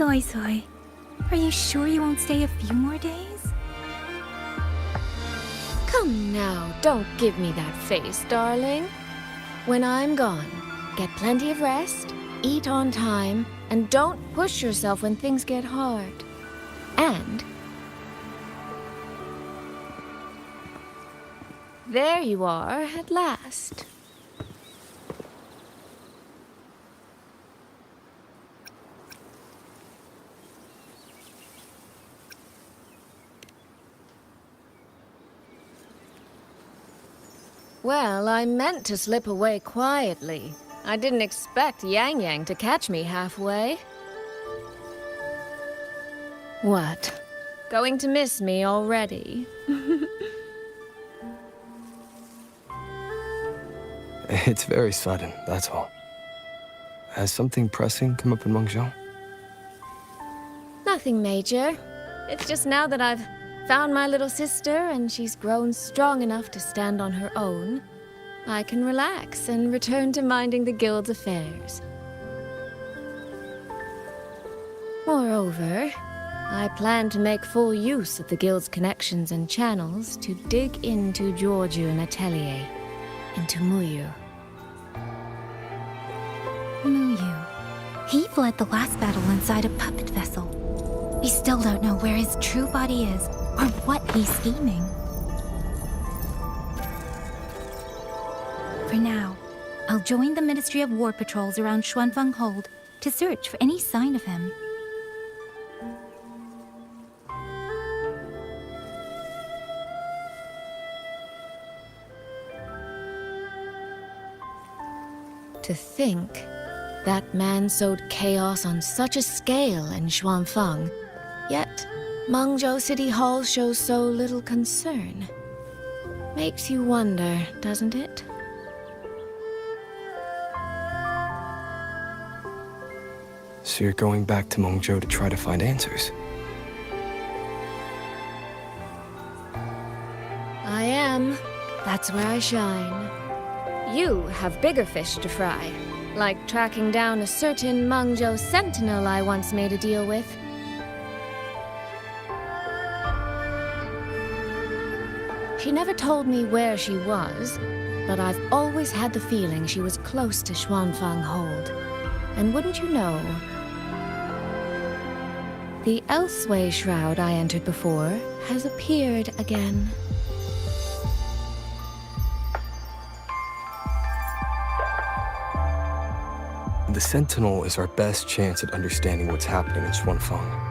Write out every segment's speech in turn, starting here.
Soy Soy, are you sure you won't stay a few more days? Come now, don't give me that face, darling. When I'm gone, get plenty of rest, eat on time, and don't push yourself when things get hard. And there you are at last. Well, I meant to slip away quietly. I didn't expect Yang Yang to catch me halfway. What? Going to miss me already? It's very sudden, that's all. Has something pressing come up in Mengzhou? Nothing major. It's just now that I've found my little sister and she's grown strong enough to stand on her own, I can relax and return to minding the guild's affairs. Moreover, I plan to make full use of the guild's connections and channels to dig into Giorgio and Atelier, into Mengzhou. Mengzhou. He fled the last battle inside a puppet vessel. We still don't know where his true body is, or what he's scheming. For now, I'll join the Ministry of War patrols around Xuanfeng Hold to search for any sign of him. To think that man sowed chaos on such a scale in Xuanfeng, yet Mengzhou City Hall shows so little concern. Makes you wonder, doesn't it? So you're going back to Mengzhou to try to find answers? I am. That's where I shine. You have bigger fish to fry, like tracking down a certain Mengzhou sentinel I once made a deal with. She never told me where she was, but I've always had the feeling she was close to Xuanfang Hold. And wouldn't you know, the Elseway shroud I entered before has appeared again. The Sentinel is our best chance at understanding what's happening in Xuanfang.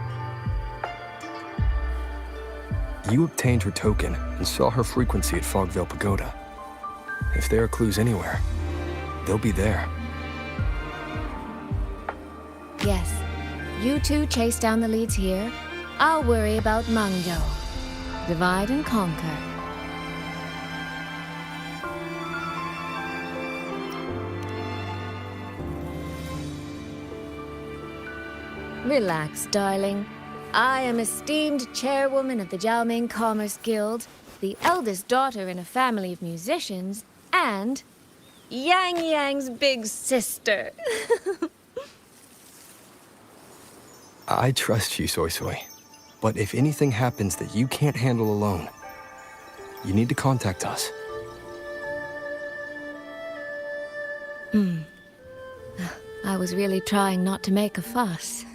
You obtained her token and saw her frequency at Fogvale Pagoda. If there are clues anywhere, they'll be there. Yes, you two chase down the leads here. I'll worry about Mengzhou. Divide and conquer. Relax, darling. I am esteemed chairwoman of the Jiaoming Commerce Guild, the eldest daughter in a family of musicians, and Yang Yang's big sister. I trust you, Soy Soy. But if anything happens that you can't handle alone, you need to contact us. I was really trying not to make a fuss.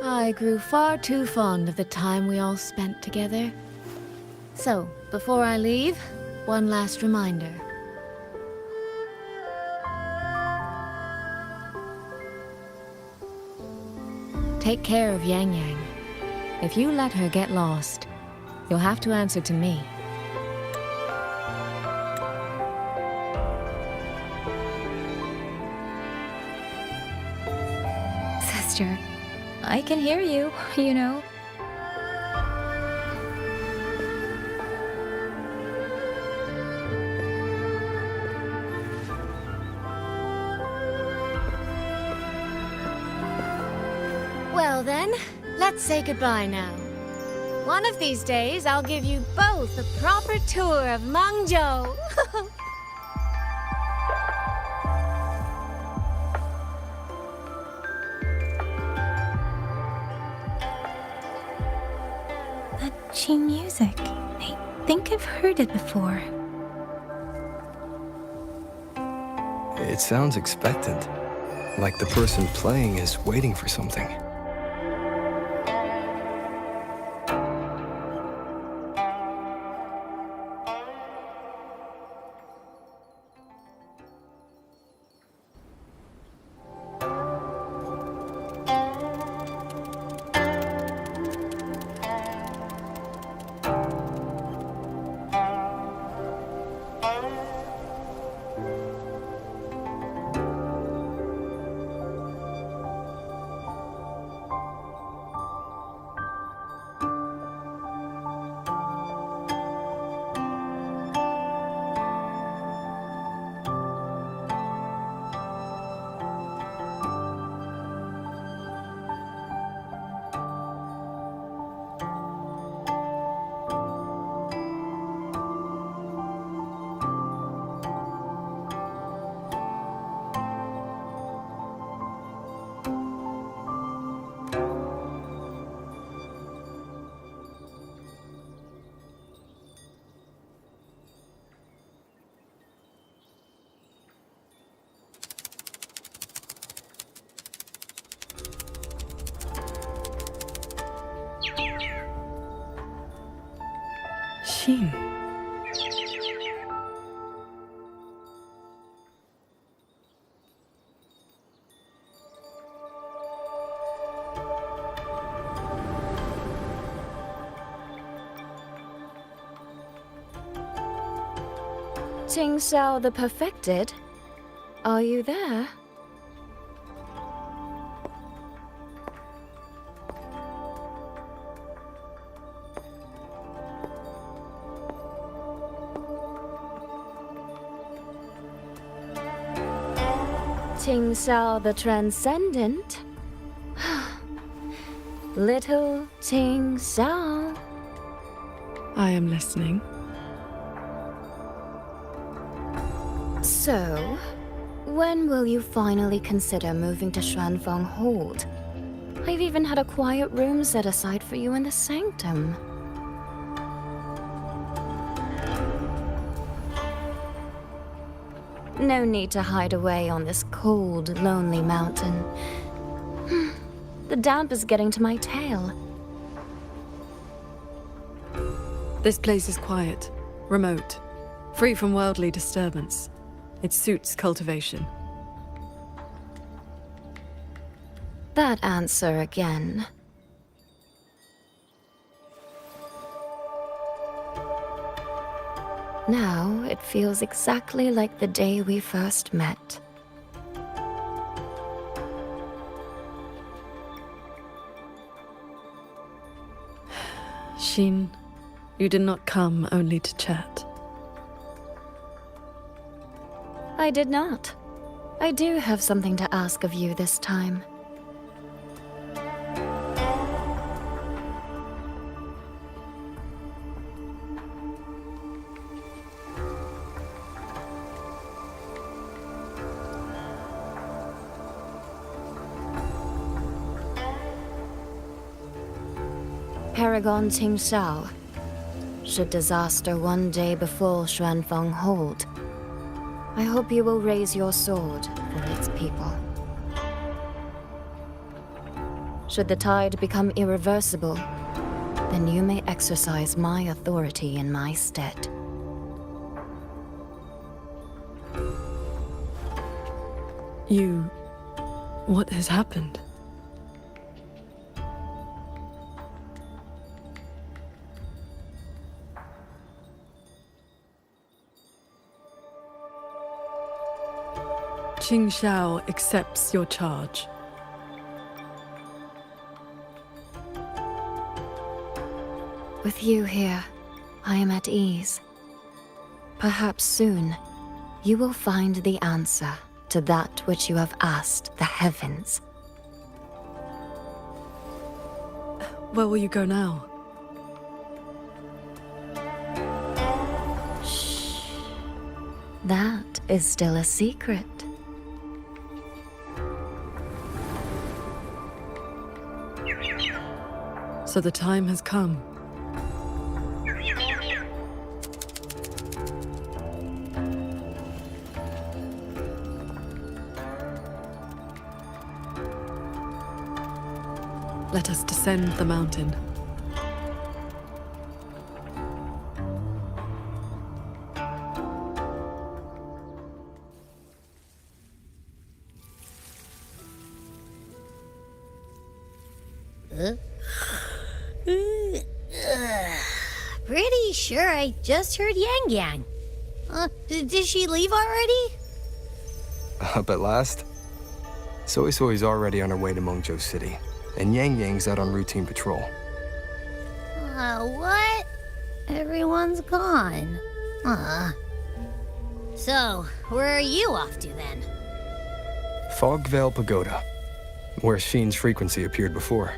I grew far too fond of the time we all spent together. So, before I leave, one last reminder. Take care of Yang Yang. If you let her get lost, you'll have to answer to me. Sister, I can hear you, you know. Well then, let's say goodbye now. One of these days, I'll give you both a proper tour of Mengzhou. That Qi music. I think I've heard it before. It sounds expectant, like the person playing is waiting for something. Xin. Qingxiao the Perfected? Are you there? Ting Xiao the Transcendent. Little Ting Xiao. I am listening. So, when will you finally consider moving to Xuanfeng Hold? I've even had a quiet room set aside for you in the sanctum. No need to hide away on this cold, lonely mountain. The damp is getting to my tail. This place is quiet, remote, free from worldly disturbance. It suits cultivation. That answer again. Now it feels exactly like the day we first met. Xin, you did not come only to chat. I did not. I do have something to ask of you this time. Paragon Ting Xiao. Should disaster one day befall Xuanfeng Hold, I hope you will raise your sword for its people. Should the tide become irreversible, then you may exercise my authority in my stead. What has happened? Qing Xiao accepts your charge. With you here, I am at ease. Perhaps soon, you will find the answer to that which you have asked the heavens. Where will you go now? Shh. That is still a secret. So the time has come. Let us descend the mountain. Pretty sure I just heard Yang Yang. Did she leave already? Up at last? Soy Soy's already on her way to Mengzhou City, and Yang Yang's out on routine patrol. What? Everyone's gone. So, where are you off to then? Fog Veil Pagoda, where Sheen's frequency appeared before.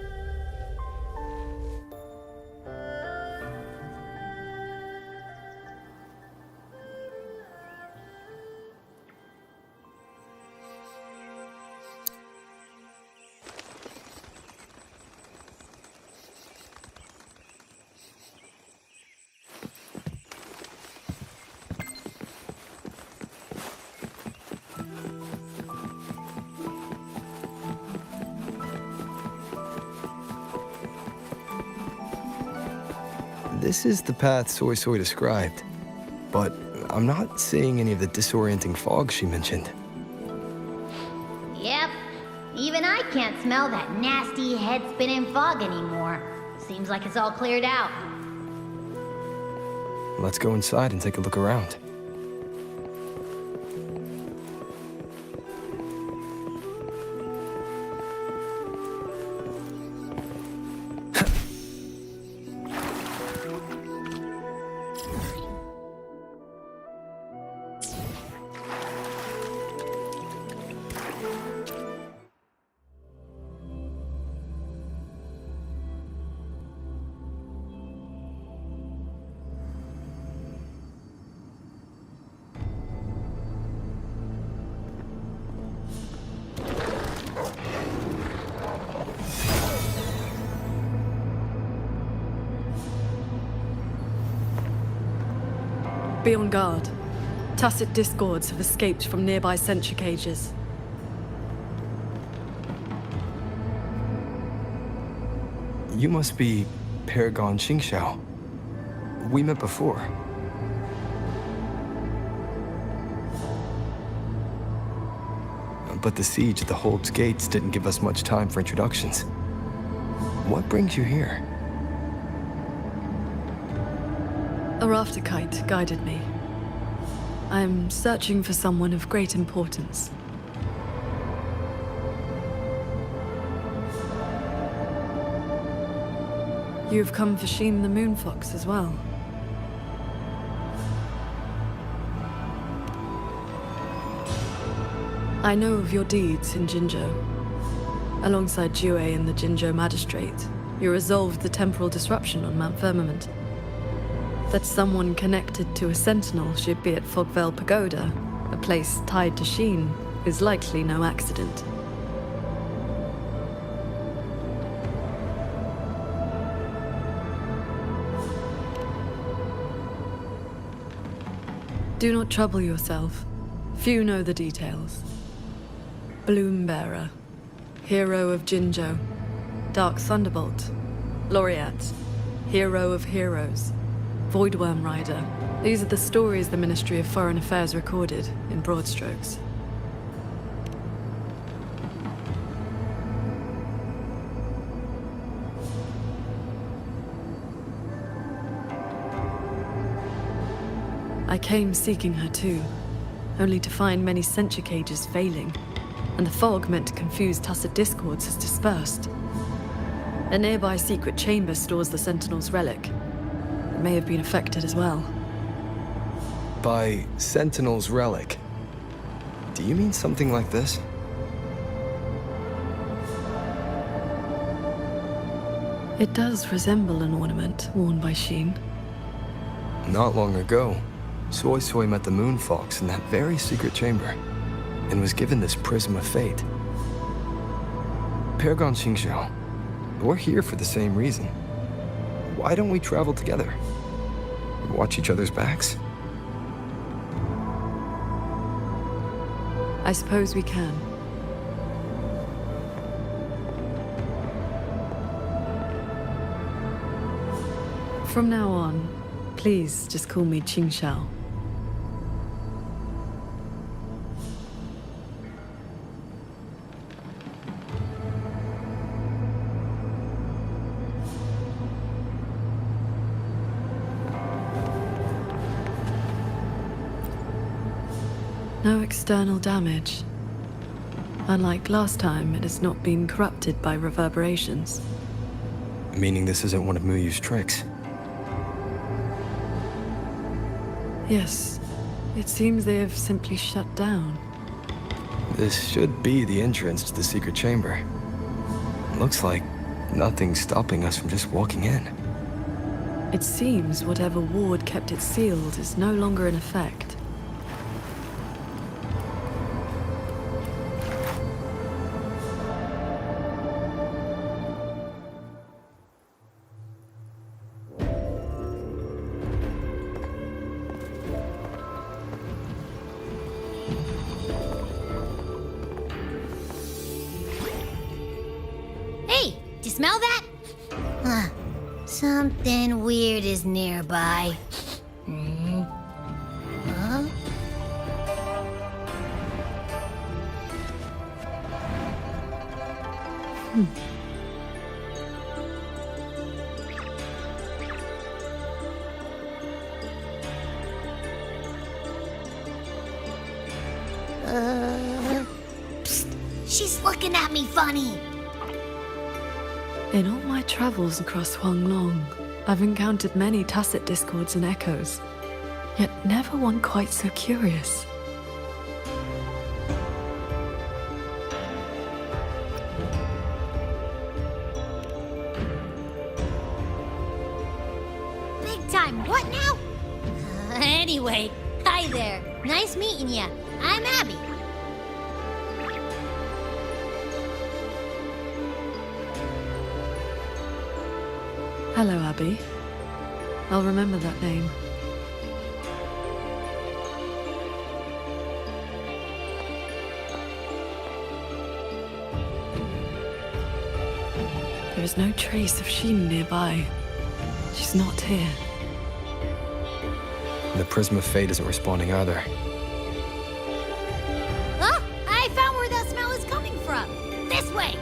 This is the path Soy Soy described, but I'm not seeing any of the disorienting fog she mentioned. Yep. Even I can't smell that nasty head-spinning fog anymore. Seems like it's all cleared out. Let's go inside and take a look around. Be on guard. Tacit discords have escaped from nearby sentry cages. You must be Paragon Xingxiao. We met before. But the siege at the Hold's gates didn't give us much time for introductions. What brings you here? A rafter kite guided me. I am searching for someone of great importance. You've come for Sheen the Moonfox as well. I know of your deeds in Jinzhou. Alongside Jue and the Jinzhou Magistrate, you resolved the temporal disruption on Mount Firmament. That someone connected to a sentinel should be at Fogvale Pagoda, a place tied to Sheen, is likely no accident. Do not trouble yourself. Few know the details. Bloombearer, hero of Jinzhou, Dark Thunderbolt, Laureate, hero of heroes, Voidworm Rider. These are the stories the Ministry of Foreign Affairs recorded, in broad strokes. I came seeking her too, only to find many sentry cages failing, and the fog meant to confuse tacit discords has dispersed. A nearby secret chamber stores the Sentinel's relic. It may have been affected as well. By Sentinel's relic, do you mean something like this? It does resemble an ornament worn by Sheen. Not long ago, Soy Soy met the Moonfox in that very secret chamber, and was given this Prism of Fate. Paragon Xingxiao, we're here for the same reason. Why don't we travel together? Watch each other's backs? I suppose we can. From now on, please just call me Qingxiao. No external damage. Unlike last time, it has not been corrupted by reverberations. Meaning this isn't one of Muyu's tricks. Yes, it seems they have simply shut down. This should be the entrance to the secret chamber. Looks like nothing's stopping us from just walking in. It seems whatever ward kept it sealed is no longer in effect. Hey, do you smell that? Huh. Something weird is nearby. Huh? Psst. She's looking at me funny. In all my travels across Huanglong, I've encountered many tacit discords and echoes, yet never one quite so curious. Big time. What now? Anyway, hi there. Nice meeting ya. I'm Abby. Hello, Abby. I'll remember that name. is no trace of Sheen nearby. She's not here. The Prism of Fate isn't responding either. Ah! I found where that smell is coming from! This way!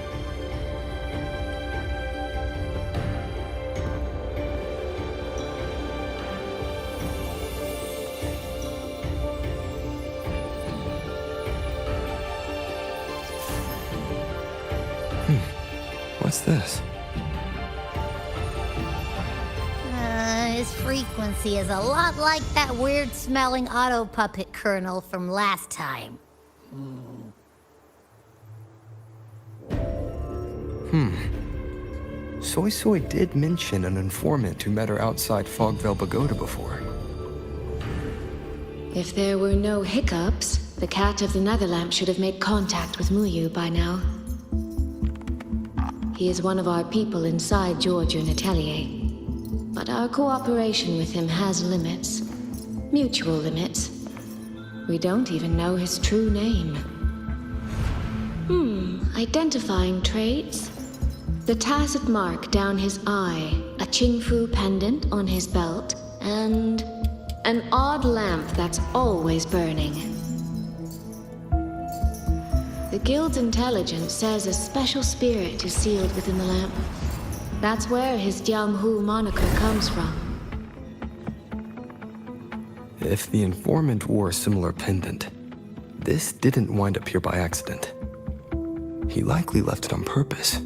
What's this? His frequency is a lot like that weird-smelling auto puppet kernel from last time. Soy Soy did mention an informant who met her outside Fogvale Pagoda before. If there were no hiccups, the Cat of the Netherlamp should have made contact with Muyu by now. He is one of our people inside Georgian Atelier. But our cooperation with him has limits. Mutual limits. We don't even know his true name. Identifying traits? The tacit mark down his eye, a Qingfu pendant on his belt, and an odd lamp that's always burning. The Guild's intelligence says a special spirit is sealed within the lamp. That's where his Jianghu moniker comes from. If the informant wore a similar pendant, this didn't wind up here by accident. He likely left it on purpose.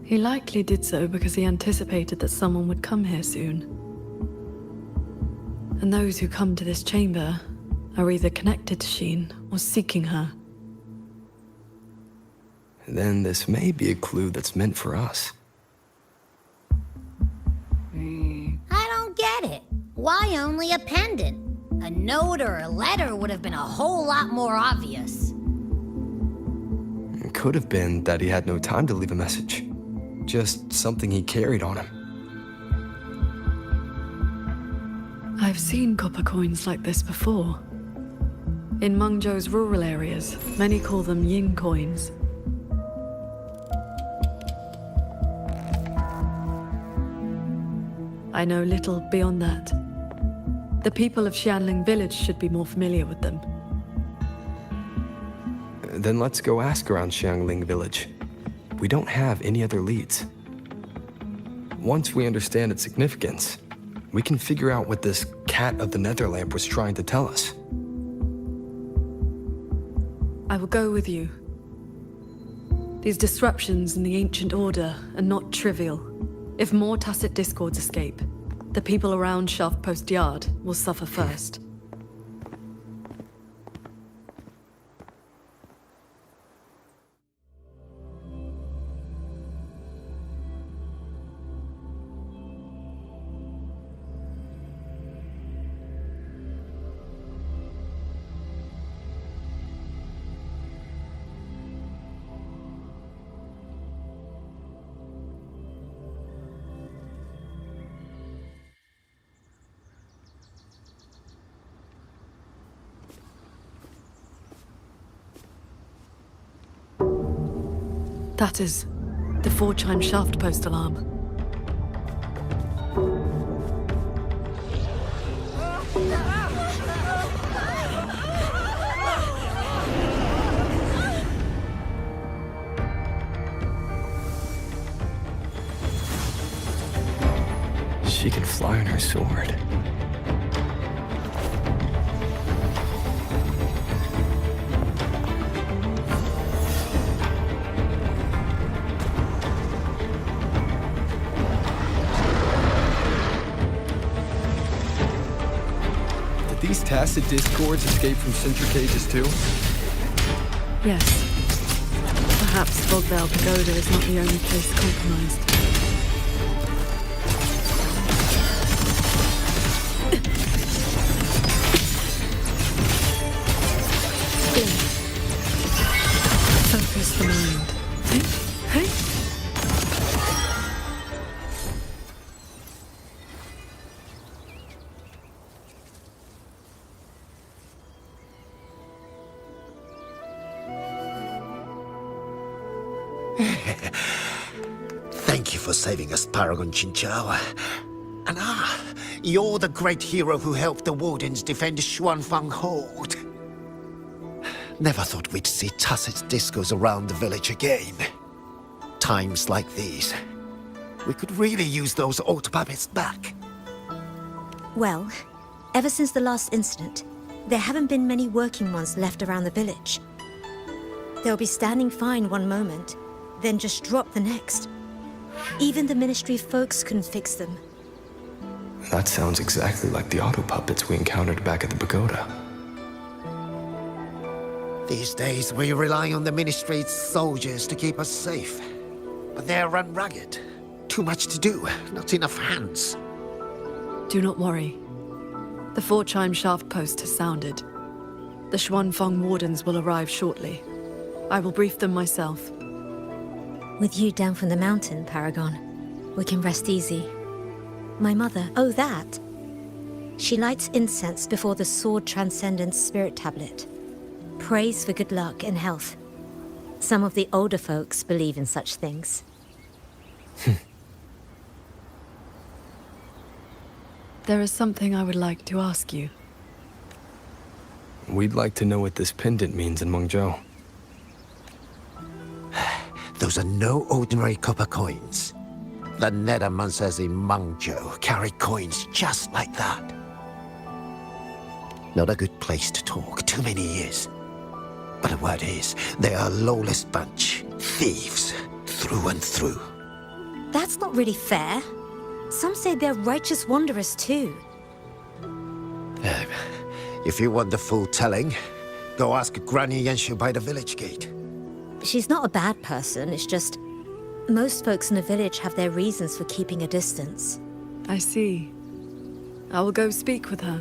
He likely did so because he anticipated that someone would come here soon. And those who come to this chamber are either connected to Sheen or seeking her. Then this may be a clue that's meant for us. I don't get it. Why only a pendant? A note or a letter would have been a whole lot more obvious. It could have been that he had no time to leave a message. Just something he carried on him. I've seen copper coins like this before. In Mengzhou's rural areas, many call them yin coins. I know little beyond that. The people of Xianling village should be more familiar with them. Then let's go ask around Xiangling village. We don't have any other leads. Once we understand its significance, we can figure out what this Cat of the Netherlamp was trying to tell us. I will go with you. These disruptions in the ancient order are not trivial. If more tacit discords escape, the people around Shaft Post Yard will suffer first. That is the 4-chime shaft post alarm. She can fly on her sword. These tacit discords escape from sentry cages too? Yes. Perhaps Fogvale Pagoda is not the only place compromised. Focus the mind. Hey? Thank you for saving us, Paragon Qingqiao. And you're the great hero who helped the Wardens defend Xuanfang Hold. Never thought we'd see Tacit's discos around the village again. Times like these, we could really use those old puppets back. Well, ever since the last incident, there haven't been many working ones left around the village. They'll be standing fine one moment, then just drop the next. Even the Ministry folks couldn't fix them. That sounds exactly like the auto puppets we encountered back at the pagoda. These days, we rely on the Ministry's soldiers to keep us safe. But they're run ragged. Too much to do, not enough hands. Do not worry. The 4-chime shaft post has sounded. The Xuanfang Wardens will arrive shortly. I will brief them myself. With you down from the mountain, Paragon, we can rest easy. My mother, oh that! She lights incense before the Sword Transcendence Spirit Tablet. Prays for good luck and health. Some of the older folks believe in such things. There is something I would like to ask you. We'd like to know what this pendant means in Mengzhou. Those are no ordinary copper coins. The Nethermancers in Mengzhou carry coins just like that. Not a good place to talk, too many years. But the word is, they are a lawless bunch. Thieves, through and through. That's not really fair. Some say they're righteous wanderers too. If you want the full telling, go ask Granny Yenshu by the village gate. She's not a bad person, it's just... most folks in the village have their reasons for keeping a distance. I see. I will go speak with her.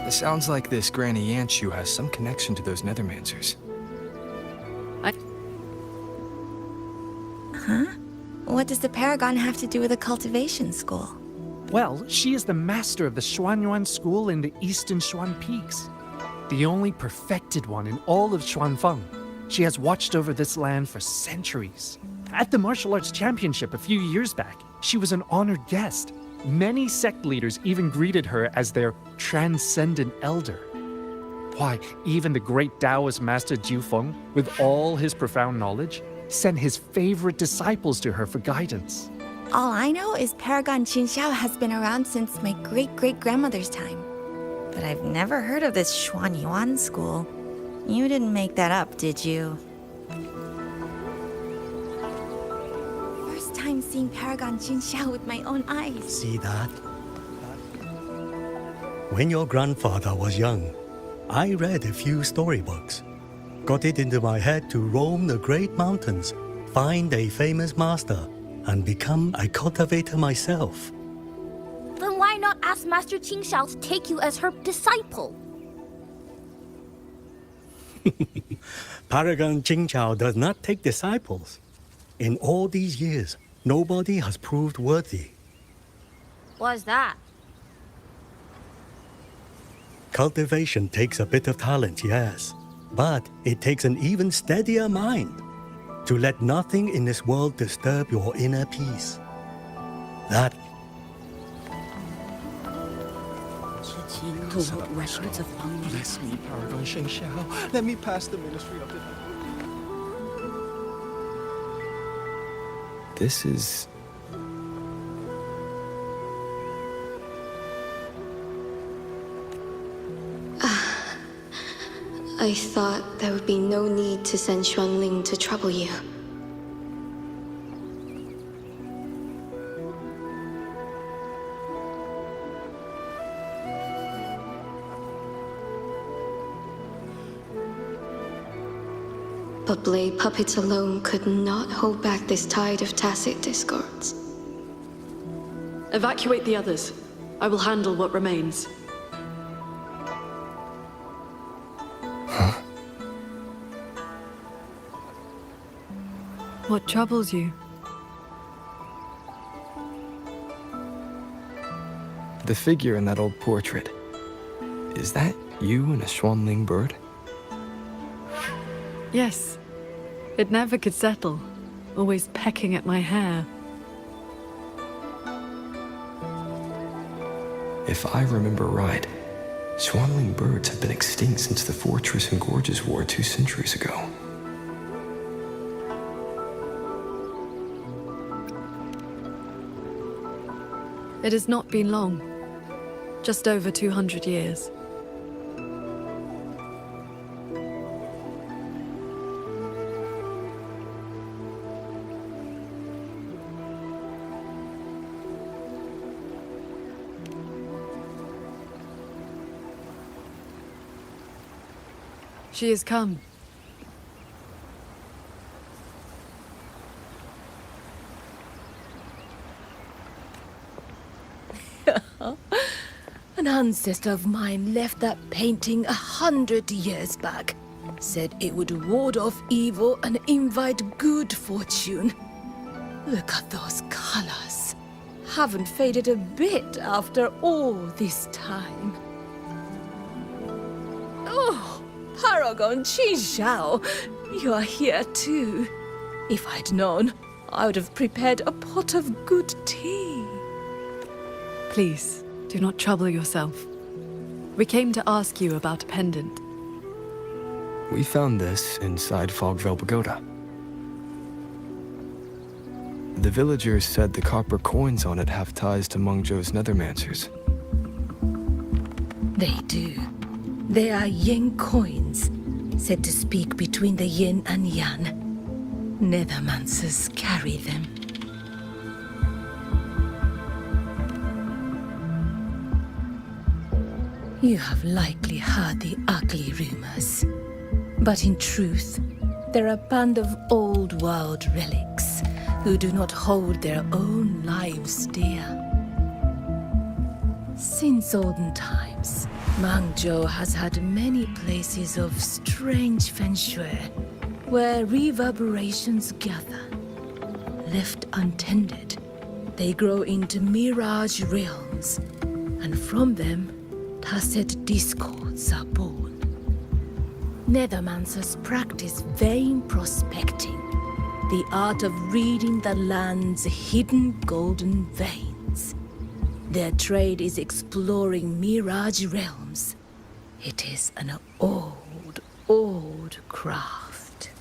It sounds like this Granny Yanshu has some connection to those Nethermancers. What does the Paragon have to do with a cultivation school? Well, she is the master of the Xuanyuan school in the eastern Xuan Peaks. The only perfected one in all of Xuanfeng. She has watched over this land for centuries. At the martial arts championship a few years back, she was an honored guest. Many sect leaders even greeted her as their transcendent elder. Why, even the great Taoist master Jiufeng, with all his profound knowledge, sent his favorite disciples to her for guidance. All I know is Paragon Qingxiao has been around since my great-great-grandmother's time. But I've never heard of this Xuanyuan school. You didn't make that up, did you? First time seeing Paragon Qingxiao with my own eyes. See that? When your grandfather was young, I read a few storybooks. Got it into my head to roam the great mountains, find a famous master, and become a cultivator myself. Then why not ask Master Qingxiao to take you as her disciple? Paragon Qingqiao does not take disciples. In all these years, nobody has proved worthy. What's that? Cultivation takes a bit of talent, yes. But it takes an even steadier mind to let nothing in this world disturb your inner peace. That records of Bless me, Paragon Shengxiao. Let me pass the ministry of the... This is... I thought there would be no need to send Xuanling to trouble you. But blade puppets alone could not hold back this tide of tacit discords. Evacuate the others. I will handle what remains. What troubles you? The figure in that old portrait. Is that you and a Xuanling bird? Yes. It never could settle, always pecking at my hair. If I remember right, swanling birds have been extinct since the Fortress and Gorges War 2 centuries ago. It has not been long. Just over 200 years. She has come. An ancestor of mine left that painting 100 years back. Said it would ward off evil and invite good fortune. Look at those colors. Haven't faded a bit after all this time. Oh, Paragon Qinshao, you are here too. If I'd known, I would have prepared a pot of good tea. Please, do not trouble yourself. We came to ask you about a pendant. We found this inside Fogvale Pagoda. The villagers said the copper coins on it have ties to Mengzhou's nethermancers. They do. They are yin coins, said to speak between the yin and yang. Nethermancers carry them. You have likely heard the ugly rumors. But in truth, they're a band of old world relics who do not hold their own lives dear. Since olden times, Mengzhou has had many places of strange feng shui where reverberations gather. Left untended, they grow into mirage realms, and from them, tacit discords are born. Nethermancers practice vain prospecting, the art of reading the land's hidden golden veins. Their trade is exploring mirage realms. It is an old, old craft.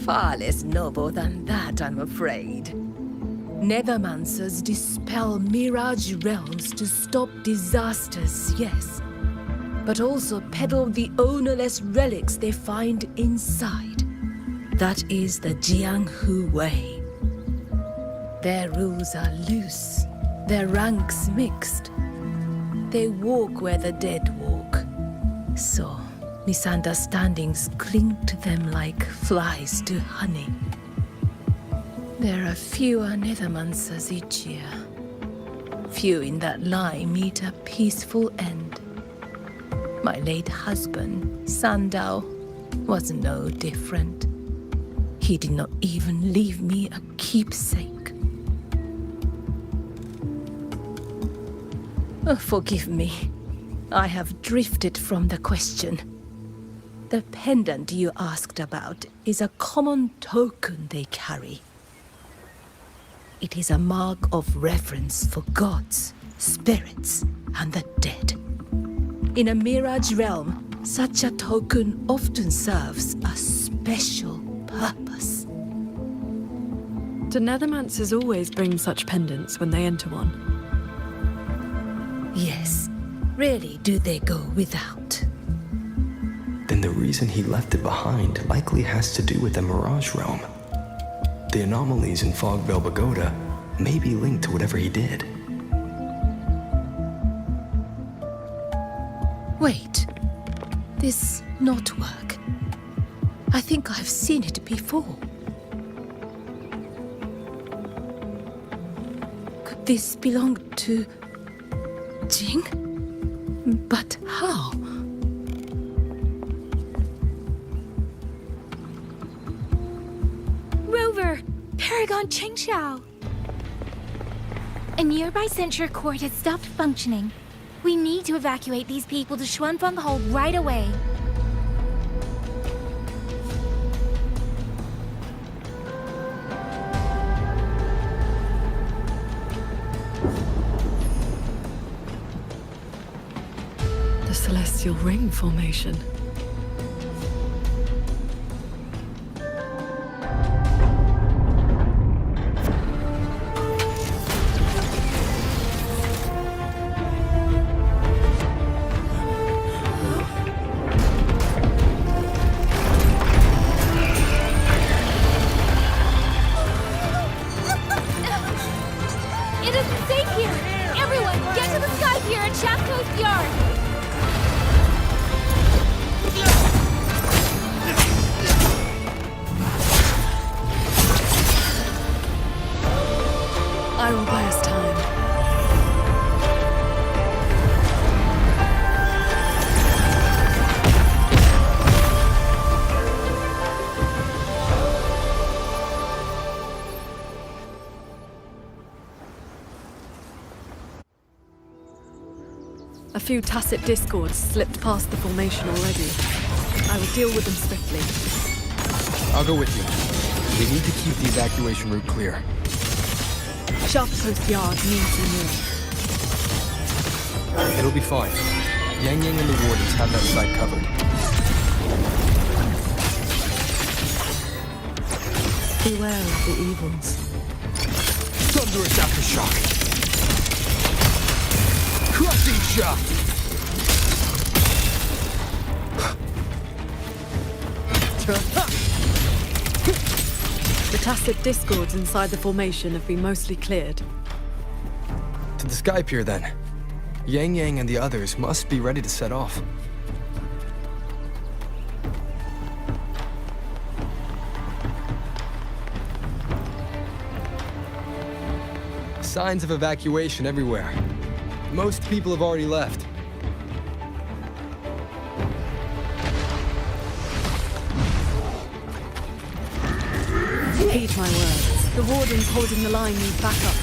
Far less noble than that, I'm afraid. Nethermancers dispel mirage realms to stop disasters, yes, but also peddle the ownerless relics they find inside. That is the Jianghu way. Their rules are loose, their ranks mixed. They walk where the dead walk, so misunderstandings cling to them like flies to honey. There are fewer Nethermancers each year. Few in that line meet a peaceful end. My late husband, Sandao, was no different. He did not even leave me a keepsake. Oh, forgive me. I have drifted from the question. The pendant you asked about is a common token they carry. It is a mark of reverence for gods, spirits, and the dead. In a mirage realm, such a token often serves a special purpose. Do Nethermancers always bring such pendants when they enter one? Yes. Rarely do they go without. Then the reason he left it behind likely has to do with the Mirage Realm. The anomalies in Fogvale Pagoda may be linked to whatever he did. Wait. This knotwork. I think I've seen it before. Could this belong to Jing? But how? Rover! Paragon Qingxiao! A nearby censure court has stopped functioning. We need to evacuate these people to Xuanfeng Hold right away. The Celestial Ring formation. It isn't safe here! Everyone, get to the sky pier at Shaft Coast Yard! I will buy us time. A few tacit discords slipped past the formation already. I will deal with them swiftly. I'll go with you. We need to keep the evacuation route clear. Shaft Coast Yard needs renewal. It'll be fine. Yang Yang and the wardens have that site covered. Beware of the evils. Thunderous aftershock! Crushing shock! The tacit discords inside the formation have been mostly cleared. To the sky pier, then. Yang Yang and the others must be ready to set off. Signs of evacuation everywhere. Most people have already left. Heed my words. The wardens holding the line need backup.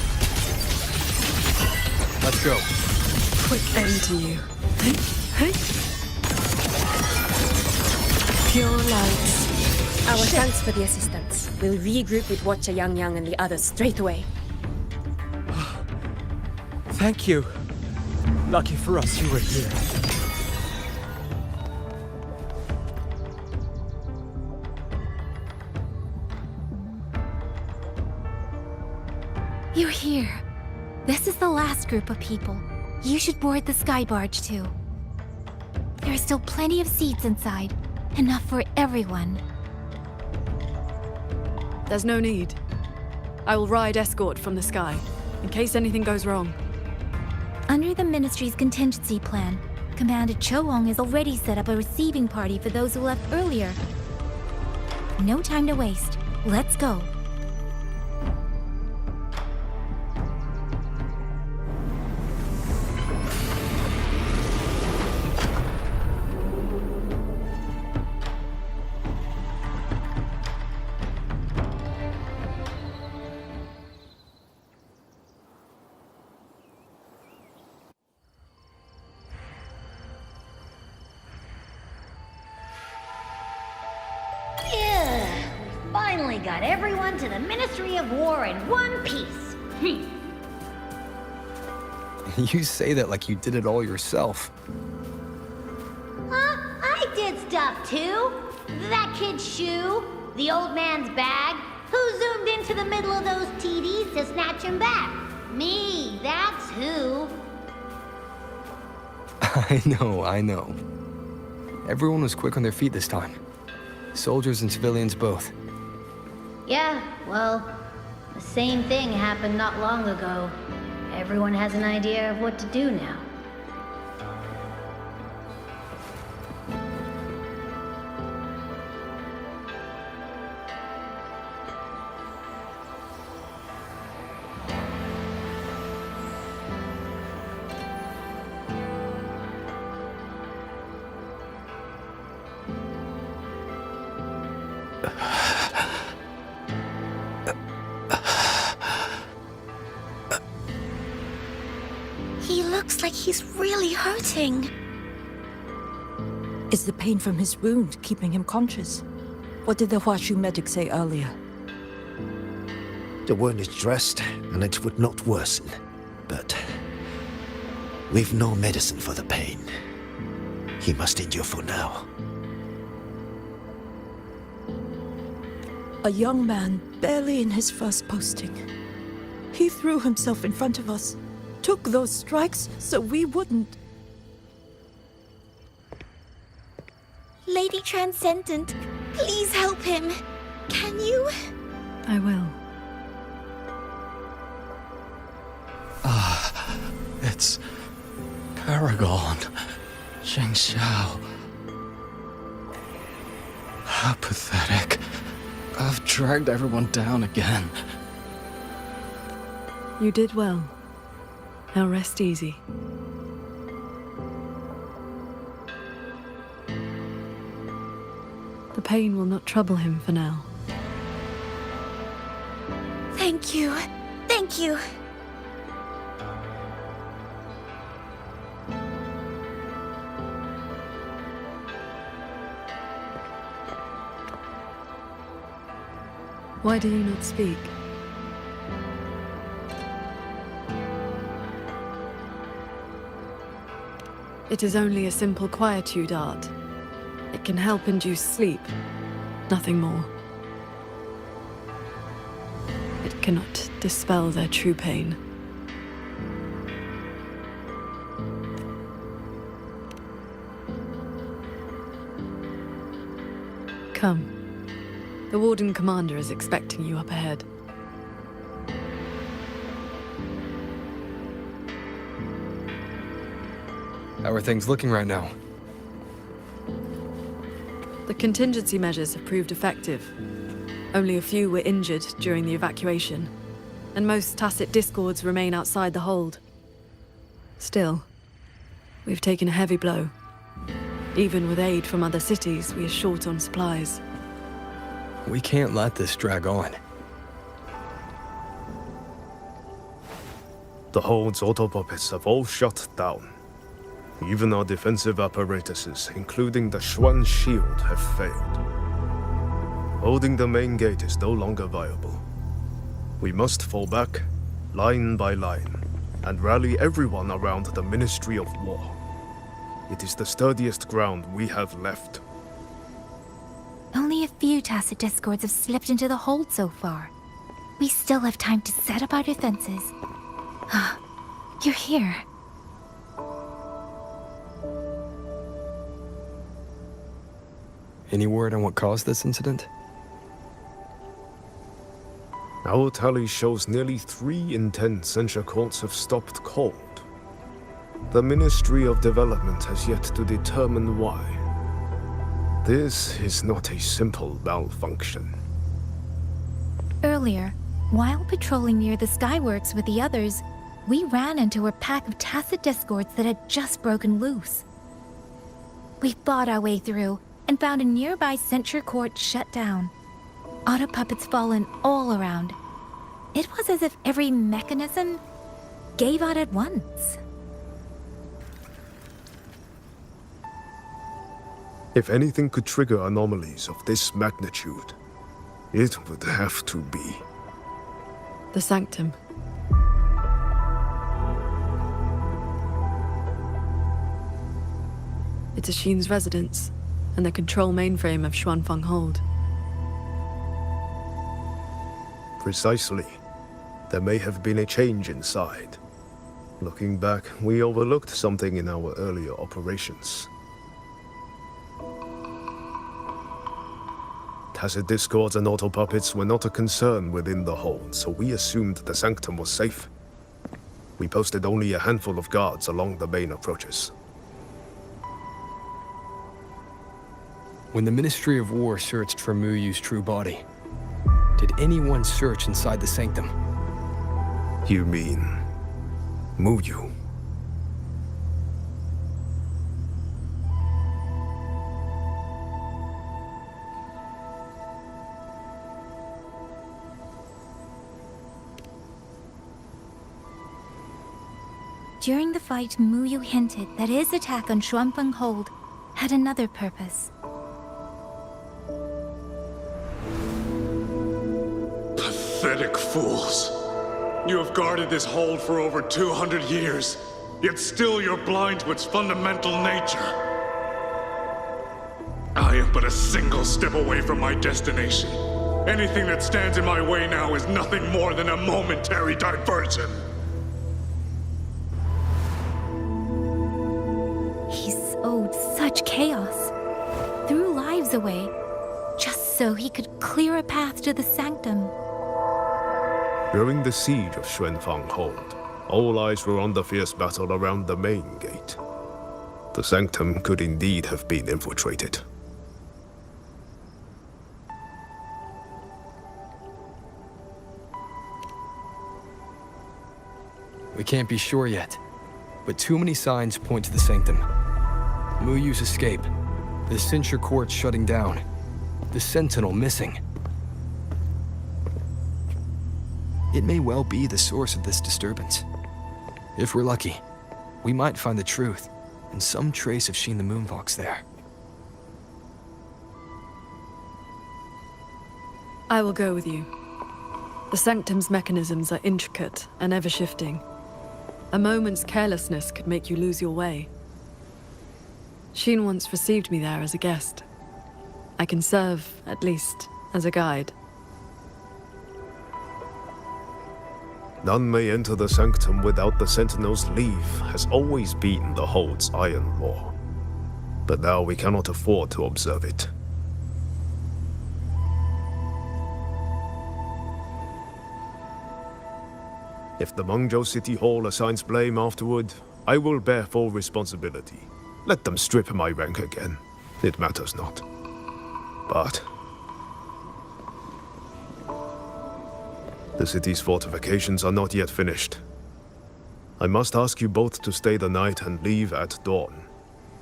Let's go. Quick end to you. Hey. Pure lights. Our thanks for the assistance. We'll regroup with Watcher Yang Yang and the others straight away. Thank you. Lucky for us you were here. You're here. This is the last group of people. You should board the sky barge too. There are still plenty of seats inside. Enough for everyone. There's no need. I will ride escort from the sky, in case anything goes wrong. Under the Ministry's contingency plan, Commander Choong has already set up a receiving party for those who left earlier. No time to waste. Let's go. Finally got everyone to the Ministry of War in one piece. You say that like you did it all yourself. I did stuff too. That kid's shoe, the old man's bag. Who zoomed into the middle of those TDs to snatch him back? Me, that's who. I know. Everyone was quick on their feet this time. Soldiers and civilians both. Yeah, well, the same thing happened not long ago. Everyone has an idea of what to do now. He looks like he's really hurting. Is the pain from his wound keeping him conscious? What did the Huashu medic say earlier? The wound is dressed, and it would not worsen. But we've no medicine for the pain. He must endure for now. A young man, barely in his first posting. He threw himself in front of us, took those strikes so we wouldn't. Lady Transcendent, please help him. Can you? I will. It's Paragon. Shengxiao. How pathetic. I've dragged everyone down again. You did well. Now rest easy. The pain will not trouble him for now. Thank you. Thank you. Why do you not speak? It is only a simple quietude art. It can help induce sleep, nothing more. It cannot dispel their true pain. Come. The Warden Commander is expecting you up ahead. How are things looking right now? The contingency measures have proved effective. Only a few were injured during the evacuation, and most tacit discords remain outside the hold. Still, we've taken a heavy blow. Even with aid from other cities, we are short on supplies. We can't let this drag on. The hold's autopuppets have all shut down. Even our defensive apparatuses, including the Xuan shield, have failed. Holding the main gate is no longer viable. We must fall back, line by line, and rally everyone around the Ministry of War. It is the sturdiest ground we have left. Only a few tacit discords have slipped into the hold so far. We still have time to set up our defenses. You're here. Any word on what caused this incident? Our tally shows nearly 3 in 10 censure courts have stopped cold. The Ministry of Development has yet to determine why. This is not a simple malfunction. Earlier, while patrolling near the Skyworks with the others, we ran into a pack of tacit discords that had just broken loose. We fought our way through and found a nearby censure court shut down. Auto puppets fallen all around. It was as if every mechanism gave out at once. If anything could trigger anomalies of this magnitude, it would have to be The Sanctum. It's Ashin's residence and the control mainframe of Xuanfeng Hold. Precisely. There may have been a change inside. Looking back, we overlooked something in our earlier operations. Tacit discords and auto-puppets were not a concern within the hold, so we assumed the Sanctum was safe. We posted only a handful of guards along the main approaches. When the Ministry of War searched for Muyu's true body, did anyone search inside the Sanctum? You mean Muyu? During the fight, Muyu hinted that his attack on Xuanfeng Hold had another purpose. Pathetic fools. You have guarded this hold for over 200 years, yet still you're blind to its fundamental nature. I am but a single step away from my destination. Anything that stands in my way now is nothing more than a momentary diversion. He sowed such chaos, threw lives away, just so he could clear a path to the sanctum. During the siege of Xuanfang Hold, all eyes were on the fierce battle around the main gate. The sanctum could indeed have been infiltrated. We can't be sure yet, but too many signs point to the sanctum. Muyu's escape, the censure court shutting down, the sentinel missing. It may well be the source of this disturbance. If we're lucky, we might find the truth and some trace of Sheen the Moonfox there. I will go with you. The sanctum's mechanisms are intricate and ever-shifting. A moment's carelessness could make you lose your way. Sheen once received me there as a guest. I can serve, at least, as a guide. None may enter the sanctum without the Sentinel's leave has always been the Hold's iron law. But now we cannot afford to observe it. If the Mengzhou City Hall assigns blame afterward, I will bear full responsibility. Let them strip my rank again. It matters not. But the city's fortifications are not yet finished. I must ask you both to stay the night and leave at dawn.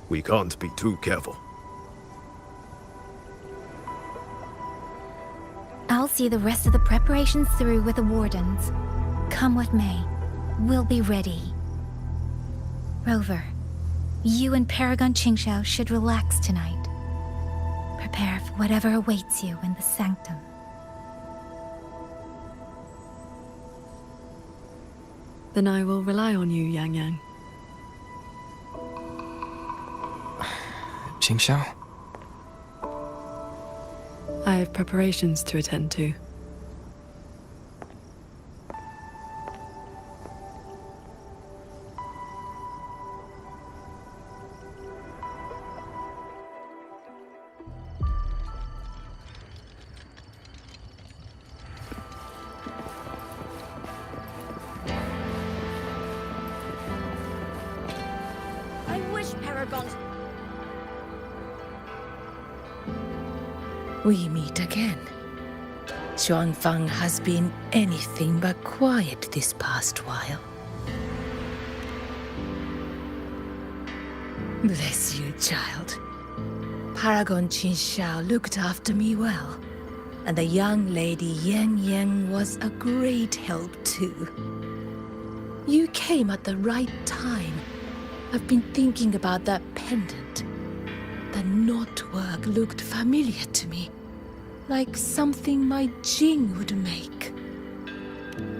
We can't be too careful. I'll see the rest of the preparations through with the wardens. Come what may, we'll be ready. Rover, you and Paragon Qingxiao should relax tonight. Prepare for whatever awaits you in the sanctum. Then I will rely on you, Yang Yang. Qingxiao? I have preparations to attend to. I wish Paragons... We meet again. Xuanfang has been anything but quiet this past while. Bless you, child. Paragon Qingxiao looked after me well, and the young lady Yang Yang was a great help too. You came at the right time. I've been thinking about that pendant. The knotwork looked familiar to me, like something my Jing would make.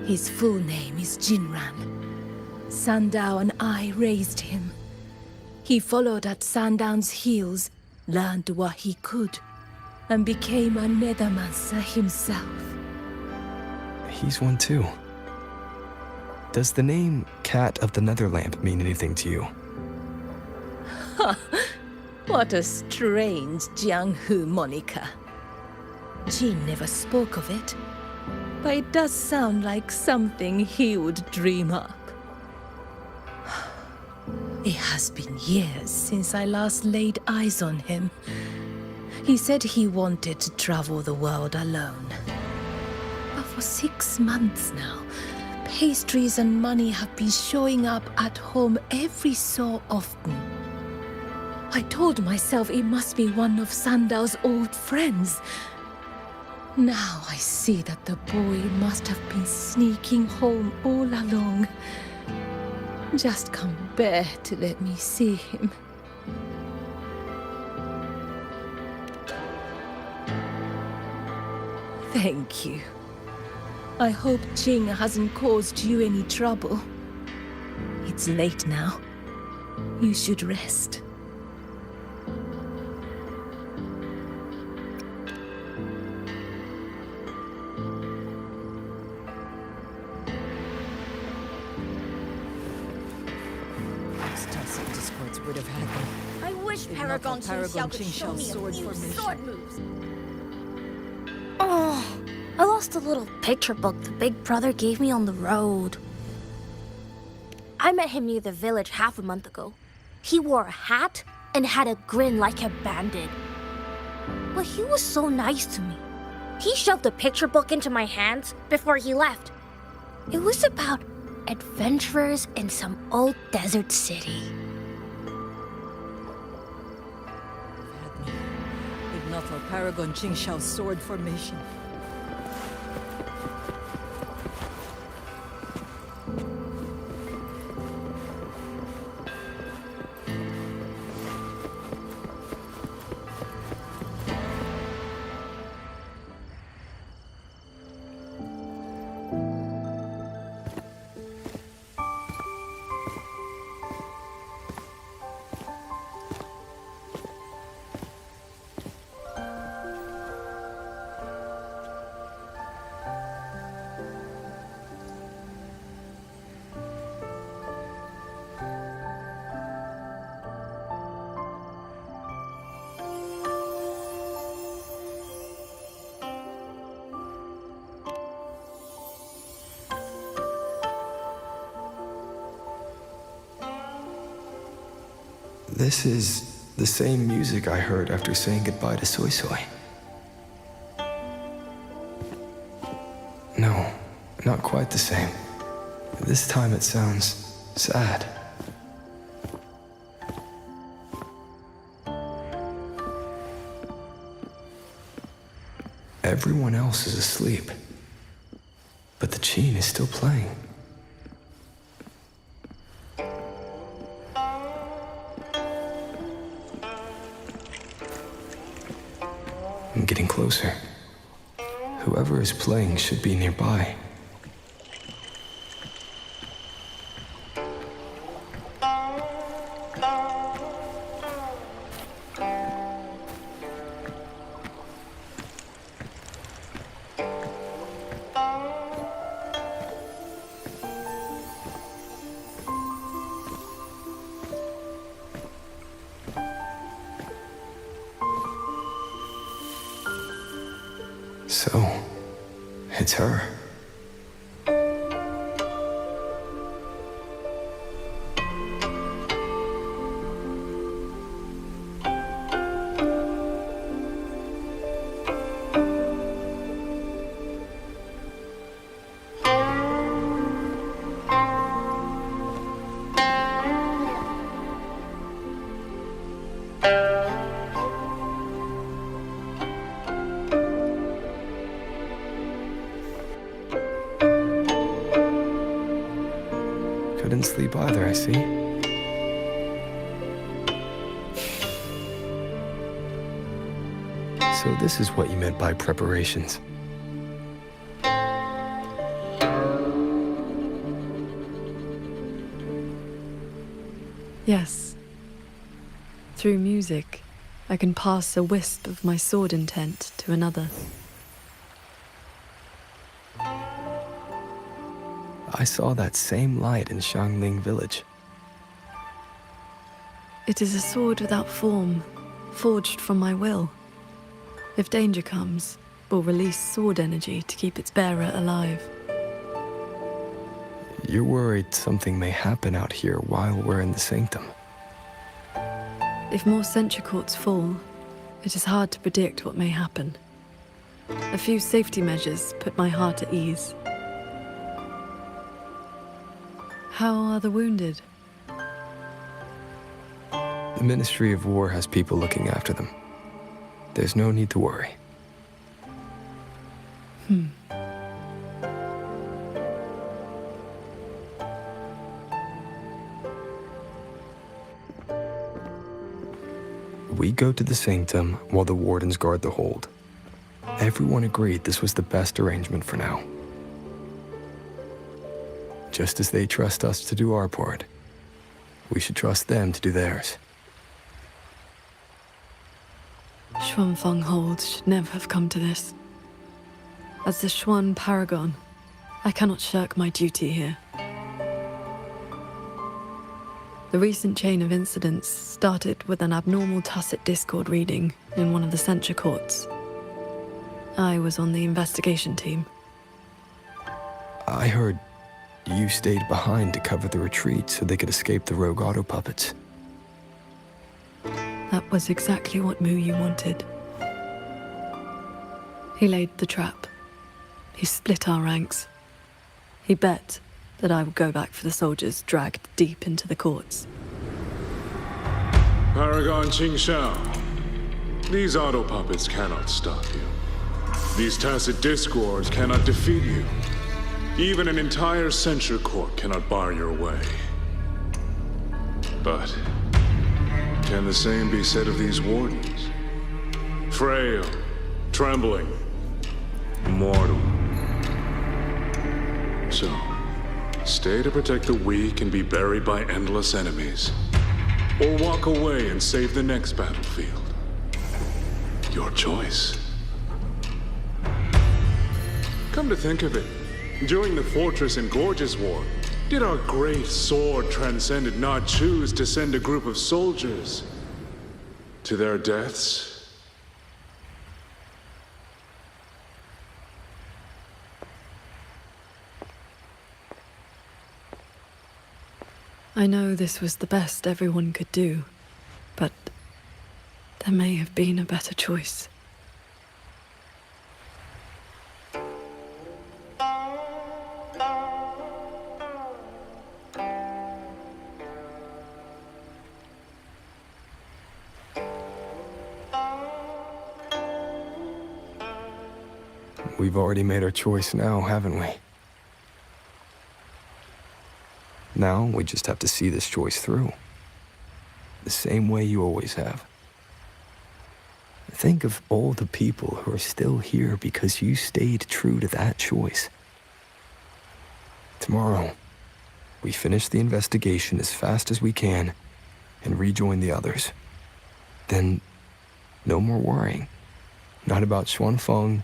His full name is Jinran. Sandao and I raised him. He followed at Sandown's heels, learned what he could, and became a nethermancer himself. He's one too. Does the name Cat of the Netherlamp mean anything to you? Ha! What a strange Jianghu moniker. Jin never spoke of it, but it does sound like something he would dream up. It has been years since I last laid eyes on him. He said he wanted to travel the world alone. But for 6 months now, pastries and money have been showing up at home every so often. I told myself it must be one of Sandao's old friends. Now I see that the boy must have been sneaking home all along. Just can't bear to let me see him. Thank you. I hope Qing hasn't caused you any trouble. It's late now. You should rest. Would have had them. I wish Paragon Qingxiao could show me a few sword moves. Oh, I lost a little picture book the big brother gave me on the road. I met him near the village half a month ago. He wore a hat and had a grin like a bandit. But he was so nice to me. He shoved the picture book into my hands before he left. It was about adventurers in some old desert city. If not for Paragon Qingxiao's sword formation. This is the same music I heard after saying goodbye to Soy Soy. No, not quite the same. This time it sounds sad. Everyone else is asleep, but the Qin is still playing. I'm getting closer. Whoever is playing should be nearby. So, it's her. Couldn't sleep either, I see. So this is what you meant by preparations. Yes. Through music, I can pass a wisp of my sword intent to another. I saw that same light in Xiangling village. It is a sword without form, forged from my will. If danger comes, will release sword energy to keep its bearer alive. You're worried something may happen out here while we're in the sanctum. If more sentry courts fall, it is hard to predict what may happen. A few safety measures put my heart at ease. How are the wounded? The Ministry of War has people looking after them. There's no need to worry. We go to the sanctum while the wardens guard the hold. Everyone agreed this was the best arrangement for now. Just as they trust us to do our part, we should trust them to do theirs. Xuanfeng Hold should never have come to this. As the Xuan Paragon, I cannot shirk my duty here. The recent chain of incidents started with an abnormal tacit discord reading in one of the censure courts. I was on the investigation team. I heard you stayed behind to cover the retreat so they could escape the rogue auto puppets. That was exactly what Muyu wanted. He laid the trap. He split our ranks. He bet that I would go back for the soldiers dragged deep into the courts. Paragon Qingxiao, these auto puppets cannot stop you. These tacit discords cannot defeat you. Even an entire censure court cannot bar your way. But can the same be said of these wardens? Frail, trembling, mortal. So, stay to protect the weak and be buried by endless enemies. Or walk away and save the next battlefield. Your choice. Come to think of it, during the Fortress and Gorges War, did our great sword transcendent not choose to send a group of soldiers to their deaths? I know this was the best everyone could do, but there may have been a better choice. We've already made our choice now, haven't we? Now, we just have to see this choice through. The same way you always have. Think of all the people who are still here because you stayed true to that choice. Tomorrow, we finish the investigation as fast as we can and rejoin the others. Then, no more worrying. Not about Xuanfeng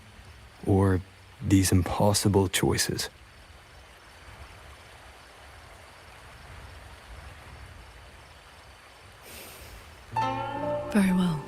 or these impossible choices. Very well.